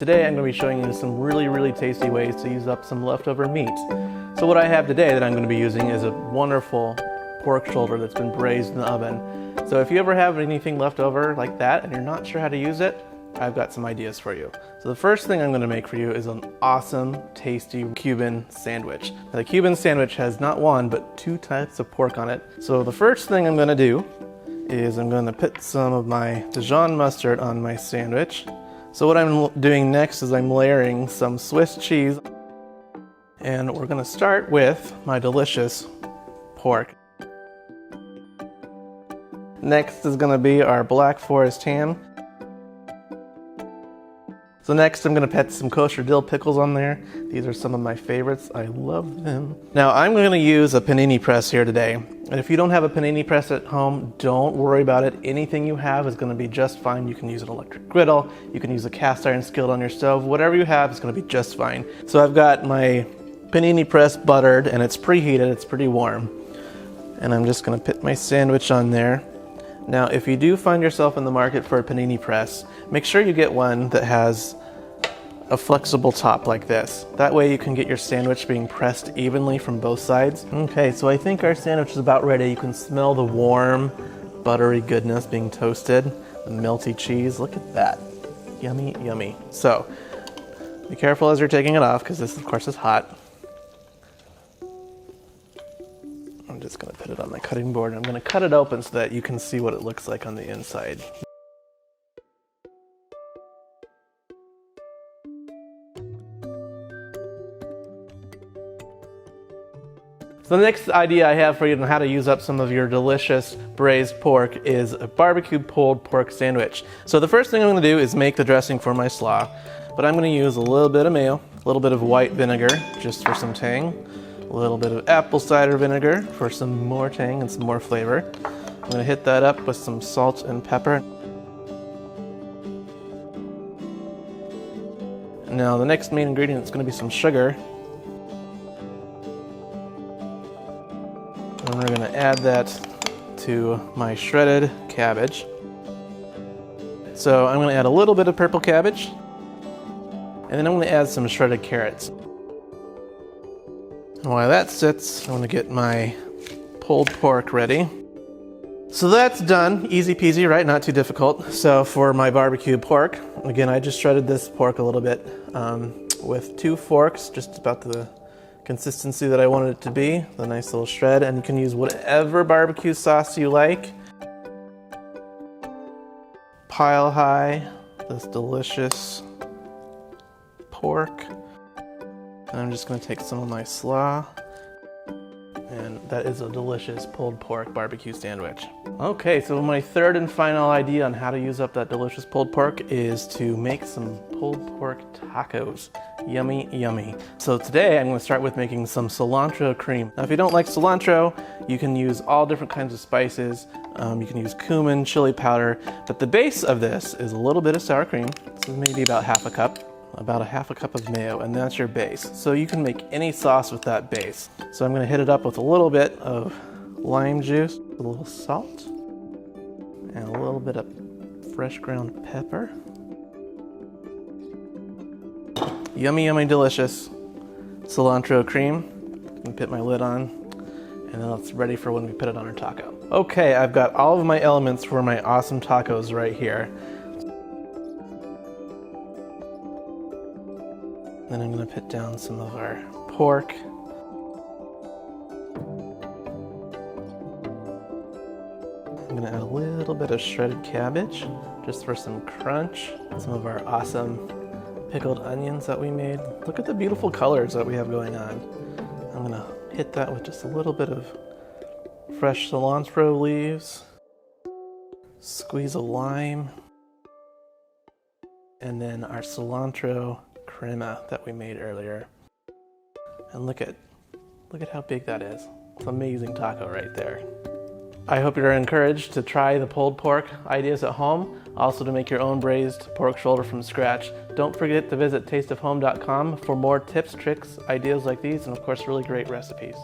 Today I'm going to be showing you some really tasty ways to use up some leftover meat. So what I have today that I'm going to be using is a wonderful pork shoulder that's been braised in the oven. So if you ever have anything left over like that and you're not sure how to use it, I've got some ideas for you. So the first thing I'm going to make for you is an awesome, tasty Cuban sandwich. Now, the Cuban sandwich has not one, but two types of pork on it. So the first thing I'm going to do is I'm going to put some of my Dijon mustard on my sandwich. So what I'm doing next is I'm layering some Swiss cheese. And we're going to start with my delicious pork. Next is going to be our Black Forest ham. So next I'm going to put some kosher dill pickles on there. These are some of my favorites. I love them. Now I'm going to use a panini press here today. And if you don't have a panini press at home, don't worry about it. Anything you have is going to be just fine. You can use an electric griddle. You can use a cast iron skillet on your stove. Whatever you have is going to be just fine. So I've got my panini press buttered and it's preheated. It's pretty warm. And I'm just going to put my sandwich on there. Now, if you do find yourself in the market for a panini press, make sure you get one that has a flexible top like this. That way you can get your sandwich being pressed evenly from both sides. Okay, so I think our sandwich is about ready. You can smell the warm, buttery goodness being toasted, the melty cheese. Look at that. Yummy, yummy. So, be careful as you're taking it off because this, of course, is hot. I'm just going to put it on my cutting board. I'm going to cut it open so that you can see what it looks like on the inside. So the next idea I have for you on how to use up some of your delicious braised pork is a barbecue pulled pork sandwich. So the first thing I'm going to do is make the dressing for my slaw. But I'm going to use a little bit of mayo, a little bit of white vinegar just for some tang, a little bit of apple cider vinegar for some more tang and some more flavor. I'm going to hit that up with some salt and pepper. Now the next main ingredient is going to be some sugar. And we're going to add that to my shredded cabbage. So I'm going to add a little bit of purple cabbage. And then I'm going to add some shredded carrots. And while that sits, I'm going to get my pulled pork ready. So that's done. Easy peasy, right? Not too difficult. So for my barbecue pork, again, I just shredded this pork a little bit with 2 forks, just about the consistency that I wanted it to be, the nice little shred, and you can use whatever barbecue sauce you like. Pile high this delicious pork, and I'm just going to take some of my slaw, and that is a delicious pulled pork barbecue sandwich. Okay, so my third and final idea on how to use up that delicious pulled pork is to make some pulled pork tacos. Yummy, yummy. So today I'm going to start with making some cilantro cream. Now if you don't like cilantro, you can use all different kinds of spices. You can use cumin, chili powder, but the base of this is a little bit of sour cream. So maybe about half a cup of mayo, and that's your base. So you can make any sauce with that base. So I'm going to hit it up with a little bit of lime juice, a little salt, and a little bit of fresh ground pepper. Yummy, yummy, delicious cilantro cream. I'm gonna put my lid on, and then it's ready for when we put it on our taco. Okay, I've got all of my elements for my awesome tacos right here. Then I'm gonna put down some of our pork. I'm gonna add a little bit of shredded cabbage, just for some crunch. Some of our awesome pickled onions that we made. Look at the beautiful colors that we have going on. I'm gonna hit that with just a little bit of fresh cilantro leaves, squeeze a lime, and then our cilantro crema that we made earlier. And look at how big that is. It's an amazing taco right there. I hope you're encouraged to try the pulled pork ideas at home, also to make your own braised pork shoulder from scratch. Don't forget to visit tasteofhome.com for more tips, tricks, ideas like these, and of course really great recipes.